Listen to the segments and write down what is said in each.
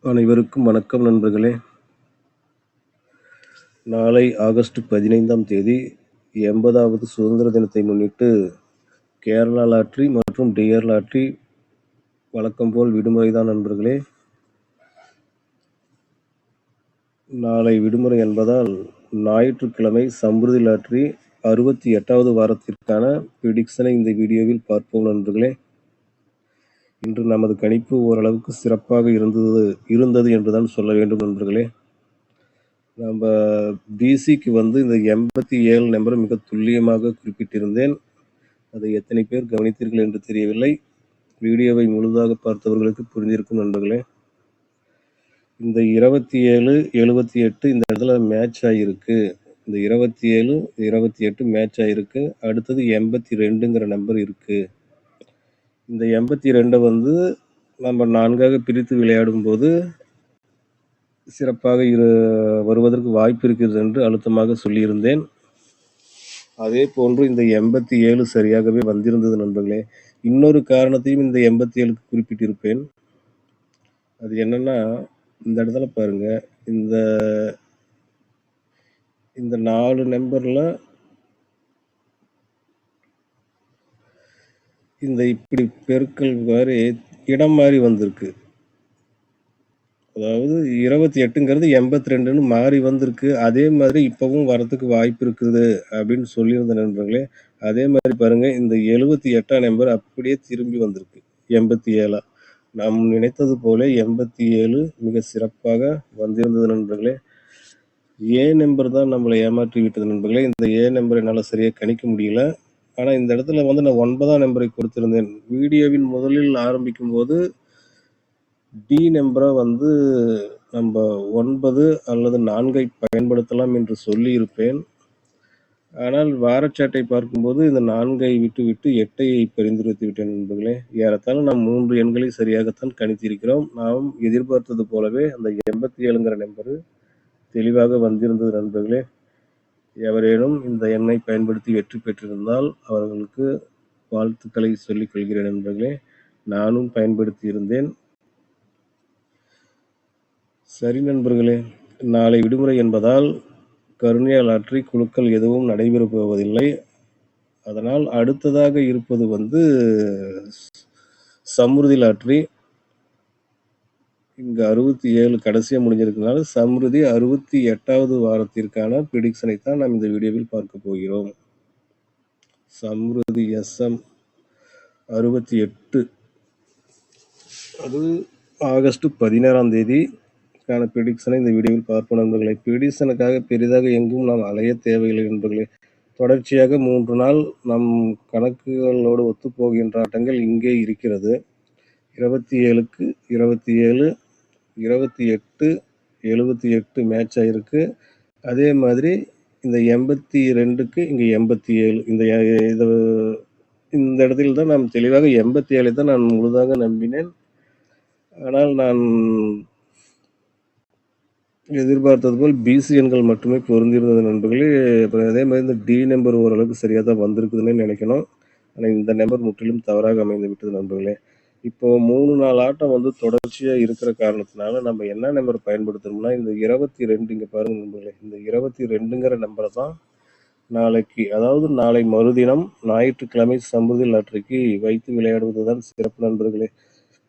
அனைவருக்கும் வணக்கம் நண்பர்களே. நாளை ஆகஸ்ட் 15ஆம் தேதி 80வது சுதந்திர தினத்தை முன்னிட்டு கேரளா லாட்டரி மற்றும் டிஆர் லாட்டரி வழக்கம் போல் விடுமுறைதான் நண்பர்களே. நாளை விடுமுறை என்பதால் ஞாயிற்றுக்கிழமை சம்ருதி லாட்டரி 68வது வாரத்திற்கான பிரிடிக்ஷனை இந்த வீடியோவில் பார்ப்போம் நண்பர்களே. இன்று நமது கணிப்பு ஓரளவுக்கு சிறப்பாக இருந்தது என்றுதான் சொல்ல வேண்டும் நண்பர்களே. நம்ம பிசிக்கு இந்த 87 நம்பரை மிக துல்லியமாக குறிப்பிட்டிருந்தேன். அதை எத்தனை பேர் கவனித்தீர்கள் என்று தெரியவில்லை. வீடியோவை முழுதாக பார்த்தவர்களுக்கு புரிஞ்சிருக்கும் நண்பர்களே. இந்த 27, 78 இந்த இடத்துல மேட்ச் ஆகிருக்கு. இந்த 27, 28 மேட்ச் ஆகிருக்கு. அடுத்தது 82ங்கிற நம்பர் இருக்கு. இந்த 82 நம்ம 4ஆக பிரித்து விளையாடும் போது சிறப்பாக வருவதற்கு வாய்ப்பு இருக்கிறது என்று அழுத்தமாக சொல்லியிருந்தேன். அதே போன்று இந்த 87 சரியாகவே வந்திருந்தது நண்பர்களே. இன்னொரு காரணத்தையும் இந்த 87க்கு குறிப்பிட்டிருப்பேன். அது என்னன்னா, இந்த இடத்துல பாருங்க, இந்த 4 நம்பர்ல இந்த இப்படி பெருக்கல் மாதிரி இடம் மாறி வந்திருக்கு. அதாவது 28ங்கிறது 82ன்னு மாறி வந்திருக்கு. அதே மாதிரி இப்பவும் வரதுக்கு வாய்ப்பு இருக்குது அப்படின்னு சொல்லியிருந்த நண்பர்களே. அதே மாதிரி பாருங்க, இந்த 78ஆம் நம்பர் அப்படியே திரும்பி வந்திருக்கு 87ஆ. நாம் நினைத்தது போல 87 மிக சிறப்பாக வந்திருந்தது நண்பர்களே. ஏ நம்பர் தான் நம்மளை ஏமாற்றி விட்டது நண்பர்களே. இந்த ஏ நம்பர் என்னால் சரியாக கணிக்க முடியல. ஆனால் இந்த இடத்துல நான் 9ஆம் நம்பரை கொடுத்திருந்தேன். வீடியோவின் முதலில் ஆரம்பிக்கும் போது டி நம்பரை நம்ம 9 அல்லது 4ஐ பயன்படுத்தலாம் என்று சொல்லியிருப்பேன். ஆனால் வாரச்சாட்டை பார்க்கும்போது இந்த 4ஐ விட்டு 8ஐ பரிந்துரைத்து விட்டேன் நண்பர்களே. ஏறத்தாழ நாம் 3 எண்களை சரியாகத்தான் கணித்திருக்கிறோம். நாம் எதிர்பார்த்தது போலவே அந்த 87ங்கிற நம்பரு தெளிவாக வந்திருந்தது நண்பர்களே. எவரேனும் இந்த எண்ணை பயன்படுத்தி வெற்றி பெற்றிருந்தால் அவர்களுக்கு வாழ்த்துக்களை சொல்லிக் கொள்கிறேன் நண்பர்களே. நானும் பயன்படுத்தி இருந்தேன். சரி நண்பர்களே, நாளை விடுமுறை என்பதால் கருணையா லாட்டரி குழுக்கள் எதுவும் நடைபெறப் போவதில்லை. அதனால் அடுத்ததாக இருப்பது சம்ருதி லாட்டரி. இங்கு 67 கடைசியாக முடிஞ்சிருக்கனால சம்ருதி 68வது வாரத்திற்கான பிரிடிக்ஷனை தான் நாம் இந்த வீடியோவில் பார்க்க போகிறோம். சம்ருதி SM 68 அது ஆகஸ்ட் 16ஆம் தேதிக்கான பிரிடிக்ஷனை இந்த வீடியோவில் பார்ப்போம் நண்பர்களே. பிரிடிக்ஷனுக்காக பெரிதாக எங்கும் நாம் அலைய தேவையில்லை நண்பர்களே. தொடர்ச்சியாக 3 நாள் நம் கணக்குகளோடு ஒத்துப்போகின்ற ஆட்டங்கள் இங்கே இருக்கிறது. 27க்கு 27, 28, 78 மேட்ச் ஆகிருக்கு. அதே மாதிரி இந்த 82க்கு இங்கே 87. இந்த இடத்தில் தான் நாம் தெளிவாக 87ஐ தான் நான் முழுதாக நம்பினேன். ஆனால் நான் எதிர்பார்த்தது போல் பிசி எண்கள் மட்டுமே பொருந்திருந்தது நண்பர்களே. அதே மாதிரி இந்த டி நம்பர் ஓரளவுக்கு சரியாக தான் வந்திருக்குதுன்னு நினைக்கணும். ஆனால் இந்த நம்பர் முற்றிலும் தவறாக அமைந்து விட்டது நண்பர்களே. இப்போ 3 நாள் ஆட்டம் தொடர்ச்சியாக இருக்கிற காரணத்தினால நம்ம என்ன நம்பர் பயன்படுத்தணும்னா, இந்த 22 இங்கே பாருங்க நண்பர்களே. இந்த 22ங்கிற நம்பரை தான் நாளைக்கு, அதாவது நாளை மறுதினம் ஞாயிற்றுக்கிழமை சம்ருதி லாட்டரிக்கு வைத்து விளையாடுவதுதான் சிறப்பு நண்பர்களே.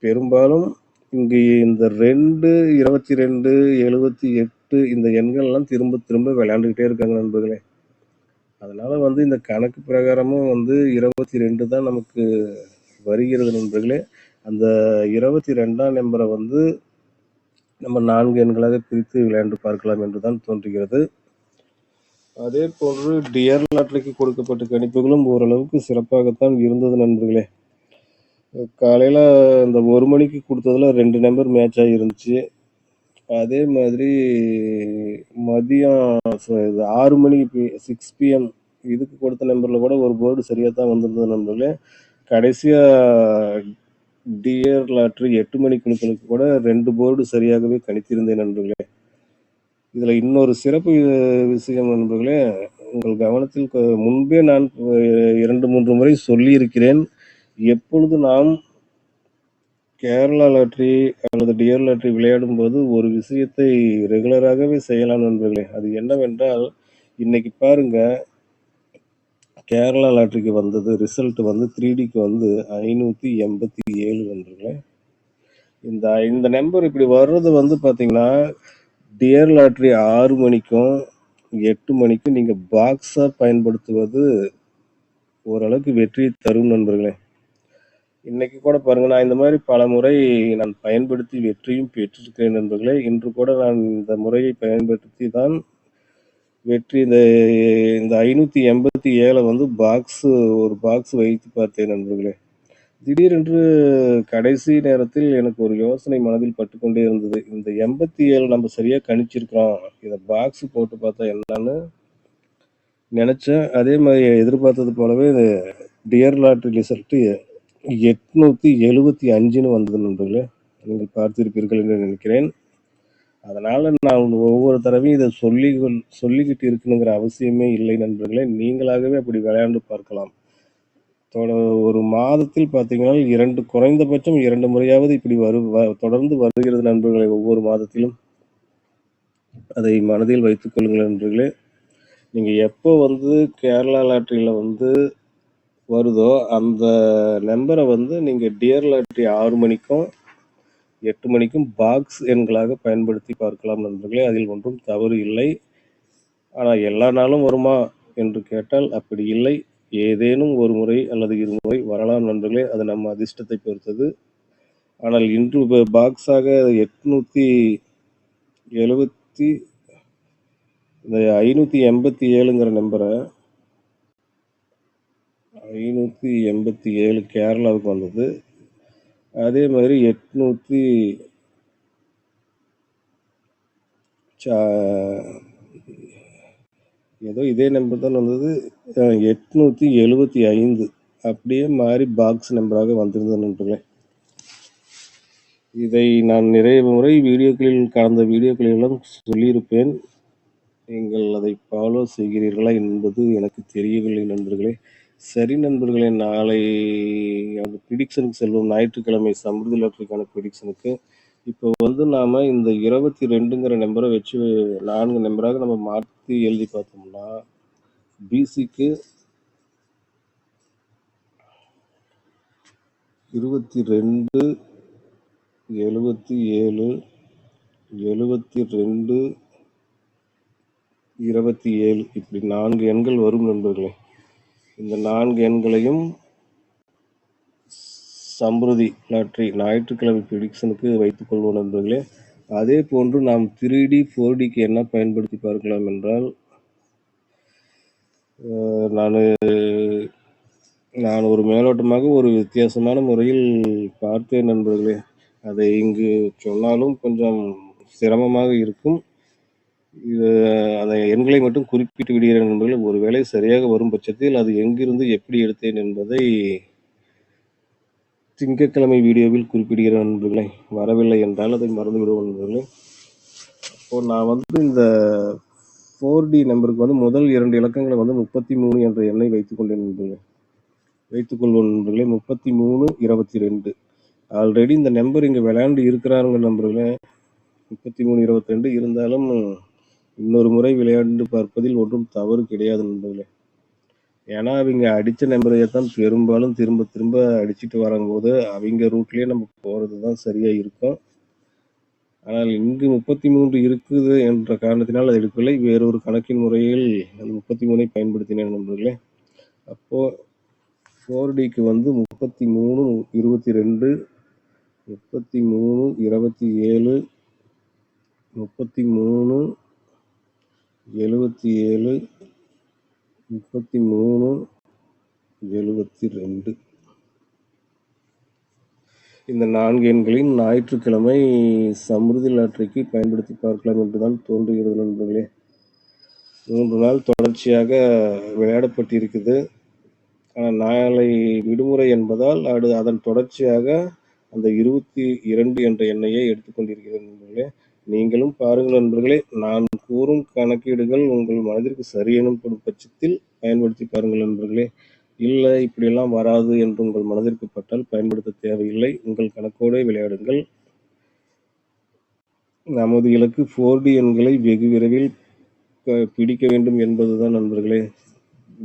பெரும்பாலும் இங்கு இந்த 2, 22, 78 இந்த எண்கள்லாம் திரும்ப திரும்ப விளையாண்டுக்கிட்டே இருக்காங்க நண்பர்களே. அதனால இந்த கணக்கு பிரகாரமும் 22 தான் நமக்கு வருகிறது நண்பர்களே. அந்த 22ஆம் நம்பரை நம்ம 4 எண்களாக பிரித்து விளையாண்டு பார்க்கலாம் என்றுதான் தோன்றுகிறது. அதே போன்று டிஆர் லாட்டரிக்கு கொடுக்கப்பட்ட கணிப்புகளும் ஓரளவுக்கு சிறப்பாகத்தான் இருந்தது நண்பர்களே. காலையில் இந்த 1 மணிக்கு கொடுத்ததுல 2 நம்பர் மேட்ச் ஆகிருந்துச்சு. அதே மாதிரி மதியம் 6 மணிக்கு 6 PM இதுக்கு கொடுத்த நம்பரில் கூட ஒரு போர்டு சரியாக தான் வந்திருந்தது நண்பர்களே. கடைசியாக டிஆர் லாட்டரி 8 மணி குழுக்களுக்கு கூட 2 போர்டு சரியாகவே கணித்திருந்தேன் நண்பர்களே. இதில் இன்னொரு சிறப்பு விஷயம் நண்பர்களே, உங்கள் கவனத்தில் முன்பே நான் 2-3 முறை சொல்லியிருக்கிறேன். எப்பொழுது நாம் கேரளா லாட்டரி அல்லது டியர் லாட்டரி விளையாடும்போது ஒரு விஷயத்தை ரெகுலராகவே செய்யலாம் நண்பர்களே. அது என்னவென்றால், இன்னைக்கு பாருங்க கேரளா லாட்டரிக்கு வந்தது ரிசல்ட் வந்து 3Dக்கு வந்து 587 நண்பர்களே. இந்த நம்பர் இப்படி வர்றது வந்து பார்த்தீங்கன்னா, டியர் லாட்டரி 6 மணிக்கும், 8 மணிக்கும் நீங்க பாக்ஸா பயன்படுத்துவது ஓரளவுக்கு வெற்றியை தரும் நண்பர்களே. இன்னைக்கு கூட பாருங்க, நான் இந்த மாதிரி பல முறை நான் பயன்படுத்தி வெற்றியும் பெற்றிருக்கிறேன் நண்பர்களே. இன்று கூட நான் இந்த முறையை பயன்படுத்தி தான் வெற்றி இந்த இந்த 587 வந்து ஒரு பாக்ஸ் வைத்து பார்த்தேன் நண்பர்களே. திடீரென்று கடைசி நேரத்தில் எனக்கு ஒரு யோசனை மனதில் பட்டுக்கொண்டே இருந்தது. இந்த 87 நம்ம சரியா கணிச்சிருக்கிறோம். இத பாக்ஸ் போட்டு பார்த்தா என்னன்னு நினைச்சேன். அதே மாதிரி எதிர்பார்த்தது போலவே டியர் லாட்டரி ரிசல்ட் 875ன்னு வந்தது நண்பர்களே. நீங்கள் பார்த்திருப்பீர்கள் என்று நினைக்கிறேன். அதனால நான் ஒவ்வொரு தடவையும் இதை சொல்லிக்கிட்டு இருக்கணுங்கிற அவசியமே இல்லை நண்பர்களே. நீங்களாகவே அப்படி விளையாண்டு பார்க்கலாம். ஒரு மாதத்தில் பார்த்தீங்கன்னா குறைந்தபட்சம் 2 முறையாவது இப்படி தொடர்ந்து வருகிறது நண்பர்களே, ஒவ்வொரு மாதத்திலும். அதை மனதில் வைத்துக் கொள்ளுங்கள் நண்பர்களே. நீங்க எப்போ வந்து கேரளா லாட்டரியில வந்து வருதோ அந்த நம்பரை வந்து நீங்க டியர் லாட்டரி 6 மணிக்கும் 8 மணிக்கும் பாக்ஸ் எண்களாக பயன்படுத்தி பார்க்கலாம் நண்பர்களே. அதில் ஒன்றும் தவறு இல்லை. ஆனா எல்லா நாளும் வருமா என்று கேட்டால் அப்படி இல்லை. ஏதேனும் ஒரு முறை அல்லது 2 முறை வரலாம் நண்பர்களே. அது நம்ம அதிர்ஷ்டத்தை பொறுத்தது. ஆனால் இன்று பாக்ஸாக 587ங்கிற நம்பரை 587 கேரளாவுக்கு வந்தது. அதே மாதிரி 800 ஏதோ இதே நம்பர் தான் வந்தது. 875 அப்படியே மாறி பாக்ஸ் நம்பராக வந்திருந்தது நண்பர்களே. இதை நான் நிறைய முறை கடந்த வீடியோக்களிலும் சொல்லியிருப்பேன். நீங்கள் அதை ஃபாலோ செய்கிறீர்களா என்பது எனக்கு தெரியவில்லை நண்பர்களே. சரி நண்பர்களே, நாளை அந்த ப்ரிடிக்ஷனுக்கு செல்வோம். ஞாயிற்றுக்கிழமை சம்ருதி லாட்டரிக்கான ப்ரிடிக்ஷனுக்கு. இப்போ வந்து நாம இந்த 22ங்கிற நம்பரை வச்சு 4 நம்பராக நம்ம மாற்றி எழுதி பார்த்தோம்னா, பிசிக்கு 22, 77, 72, 27 இப்படி 4 எண்கள் வரும் நண்பர்களே. இந்த 4 எண்களையும் சம்ருதி லாட்டரி ஞாயிற்றுக்கிழமை ப்ரிடிக்ஷனுக்கு வைத்துக் கொள்வோம் நண்பர்களே. அதே போன்று நாம் 3D 4Dக்கு என்ன பயன்படுத்தி பார்க்கலாம் என்றால், நான் ஒரு மேலோட்டமாக ஒரு வித்தியாசமான முறையில் பார்த்தேன் நண்பர்களே. அதை இங்கு சொன்னாலும் கொஞ்சம் சிரமமாக இருக்கும். அந்த எண்களை மட்டும் குறிப்பிட்டு விடுகிறேன் நண்பர்களே. ஒருவேளை சரியாக வரும் பட்சத்தில் அது எங்கிருந்து எப்படி எடுத்தேன் என்பதை திங்கட்கிழமை வீடியோவில் குறிப்பிடுகிறேன் நண்பர்களே. வரவில்லை என்றால் அதை மறந்து விடுவோம் நண்பர்களே. இப்போ நான் வந்து இந்த 4D நம்பருக்கு வந்து முதல் 2 இலக்கங்களை வந்து 33 என்ற எண்ணை வைத்துக்கொள்வோம் நண்பர்களே. 33, 22. ஆல்ரெடி இந்த நம்பர் இங்கே விளையாண்டு இருக்கிறாருங்க நண்பர்களே. 33, 22 இருந்தாலும் இன்னொரு முறை விளையாண்டு பார்ப்பதில் ஒன்றும் தவறு கிடையாது நண்பர்களே. ஏன்னா அவங்க அடித்த நம்பரையே தான் பெரும்பாலும் திரும்ப திரும்ப அடிச்சுட்டு வரும்போது அவங்க ரூட்லேயே நம்ம போகிறது தான் சரியாக இருக்கும். ஆனால் இங்கு 33 இருக்குது என்ற காரணத்தினால் அது எடுக்கவில்லை. வேறொரு கணக்கின் முறையில் அந்த 33ஐ பயன்படுத்தினேன் நண்பர்களே. அப்போது 4Dக்கு வந்து 33, 22, 33, 27, 33, 77, 33, 72 இந்த 4 எண்களையும் ஞாயிற்றுக்கிழமை சம்ருதி லாட்டரிக்கு பயன்படுத்தி பார்க்கலாம் என்றுதான் தோன்றுகிறது நண்பர்களே. 3 நாள் தொடர்ச்சியாக விளையாடப்பட்டிருக்குது. ஆனால் நாளை விடுமுறை என்பதால் அதன் தொடர்ச்சியாக அந்த 22 என்ற எண்ணையை எடுத்துக்கொண்டிருக்கிறது நண்பர்களே. நீங்களும் பாருங்கள் நண்பர்களே. நான் கூறும் கணக்கீடுகள் உங்கள் மனதிற்கு சரியெனும் பட்சத்தில் பயன்படுத்தி பாருங்கள் நண்பர்களே. இல்ல இப்படியெல்லாம் வராது என்று உங்கள் மனதிற்கு பட்டால் பயன்படுத்த தேவையில்லை. உங்கள் கணக்கோடே விளையாடுங்கள். நமது இலக்கு 4D எண்களை வெகு விரைவில் பிடிக்க வேண்டும் என்பதுதான் நண்பர்களே.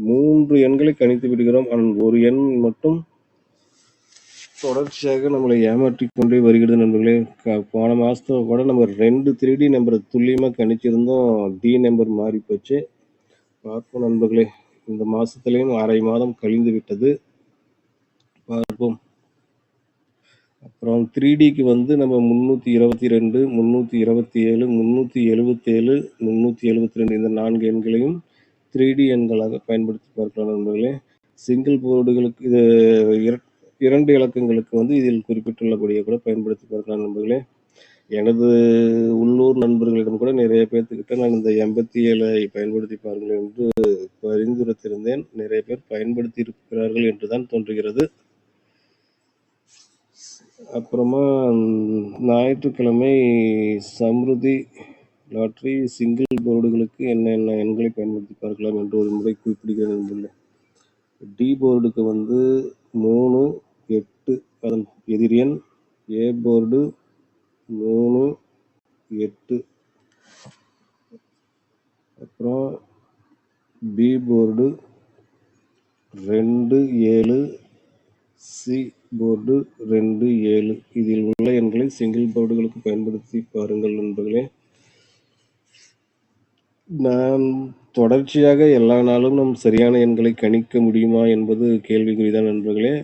3 எண்களை கணித்து விடுகிறோம். ஆனால் ஒரு எண் மட்டும் தொடர்ச்சியாக நம்மளை ஏமாற்றிக் கொண்டே வருகிறது நண்பர்களே. போன மாசத்துல கூட நம்ம 2 3D நம்பரை துல்லியமா கணிச்சிருந்தோம். டி நம்பர் மாறி போச்சு. பார்ப்போம் நண்பர்களே. இந்த மாசத்துலயும் அரை மாதம் கழிந்து விட்டது. பார்ப்போம். அப்புறம் 3Dக்கு வந்து நம்ம 322, 327, 377, 372 இந்த 4 எண்களையும் 3D எண்களாக பயன்படுத்தி பார்க்கலாம் நண்பர்களே. சிங்கிள் போர்டுகளுக்கு இது 2 இலக்கங்களுக்கு வந்து இதில் குறிப்பிட்டுள்ளபடியே கூட பயன்படுத்தி பார்க்கலாம் நண்பர்களே. எனது உள்ளூர் நண்பர்களிடம் கூட நிறைய பேர்த்துக்கிட்ட நான் இந்த 87ஐ பயன்படுத்தி பாருங்கள் என்று பரிந்துரைத்திருந்தேன். நிறைய பேர் பயன்படுத்தி இருக்கிறார்கள் என்றுதான் தோன்றுகிறது. அப்புறமா ஞாயிற்றுக்கிழமை சம்ருதி லாட்டரி சிங்கிள் போர்டுகளுக்கு என்னென்ன எண்களை பயன்படுத்தி பார்க்கலாம் என்று ஒரு முறை குறிப்பிடுகிறேன் நண்பர்களே. டி போர்டுக்கு வந்து 3, 8 அதன் எதிர் எண். A board 3, 8. அப்புறம் பி போர்டு 2, 7. C board 2, 7. இதில் உள்ள எண்களை சிங்கிள் போர்டுகளுக்கு பயன்படுத்தி பாருங்கள் நண்பர்களே. நான் தொடர்ச்சியாக எல்லா நாளும் நம் சரியான எண்களை கணிக்க முடியுமா என்பது கேள்விக்குறிதான் நண்பர்களே.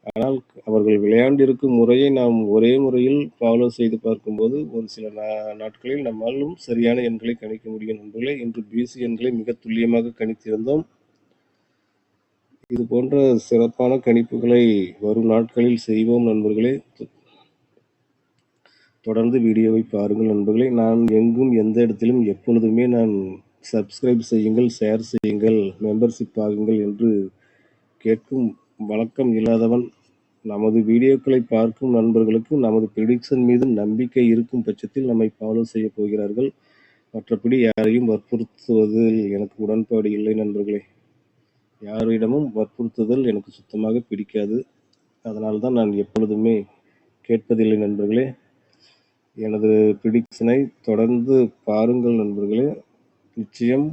ஆனால் அவர்கள் விளையாண்டிருக்கும் முறையை நாம் ஒரே முறையில் ஃபாலோ செய்து பார்க்கும்போது ஒரு சில நாட்களில் நம்மாலும் சரியான எண்களை கணிக்க முடியும் நண்பர்களே. இன்று பிசி எண்களை மிக துல்லியமாக கணித்திருந்தோம். இது போன்ற சிறப்பான கணிப்புகளை வரும் நாட்களில் செய்வோம் நண்பர்களே. தொடர்ந்து வீடியோவை பாருங்கள் நண்பர்களே. நான் எங்கும் எந்த இடத்திலும் எப்பொழுதுமே நான் சப்ஸ்கிரைப் செய்யுங்கள், ஷேர் செய்யுங்கள், மெம்பர்ஷிப் ஆகுங்கள் என்று கேட்கும் வழக்கம் இல்லாதவன். நமது வீடியோக்களை பார்க்கும் நண்பர்களுக்கு நமது ப்ரெடிக்ஷன் மீது நம்பிக்கை இருக்கும் பட்சத்தில் நம்மை ஃபாலோ செய்ய போகிறார்கள். மற்றபடி யாரையும் வற்புறுத்துவதில் எனக்கு உடன்பாடு இல்லை நண்பர்களே. யாரிடமும் வற்புறுத்துதல் எனக்கு சுத்தமாக பிடிக்காது. அதனால்தான் நான் எப்பொழுதுமே கேட்பதில்லை நண்பர்களே. எனது ப்ரெடிக்ஷனை தொடர்ந்து பாருங்கள் நண்பர்களே. நிச்சயம்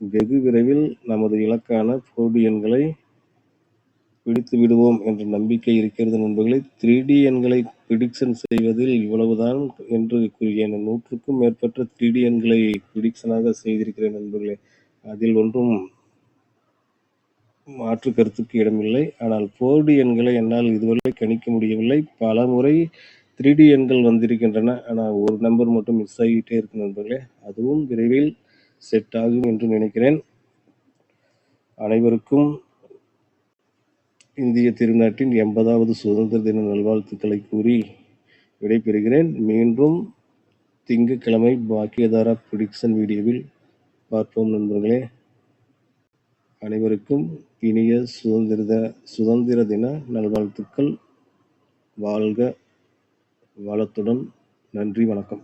வெகு விரைவில் நமது இலக்கான 4D எண்களை பிடித்து விடுவோம் என்ற நம்பிக்கை இருக்கிறது நண்பர்களே. 3D எண்களை ப்ரெடிக்ஷன் செய்வதில் இவ்வளவுதான் என்று கூறிய 100க்கும் மேற்பட்ட 3D எண்களை ப்ரெடிக்ஷனாக செய்திருக்கிறேன் நண்பர்களே. அதில் ஒன்றும் மாற்று கருத்துக்கு இடமில்லை. ஆனால் 4D எண்களை என்னால் இதுவரை கணிக்க முடியவில்லை. பல முறை 3D எண்கள் வந்திருக்கின்றன. ஆனால் ஒரு நம்பர் மட்டும் மிஸ் ஆகிட்டே இருக்கு நண்பர்களே. அதுவும் விரைவில் செட் ஆகும் என்று நினைக்கிறேன். அனைவருக்கும் இந்திய திருநாட்டின் 80வது சுதந்திர தின நல்வாழ்த்துக்களை கூறி விடைபெறுகிறேன். மீண்டும் திங்கட்கிழமை பாக்கியதாரா ப்ரெடிக்ஷன் வீடியோவில் பார்ப்போம் நண்பர்களே. அனைவருக்கும் இனிய சுதந்திர தின நல்வாழ்த்துக்கள். வாழ்க வளத்துடன். நன்றி, வணக்கம்.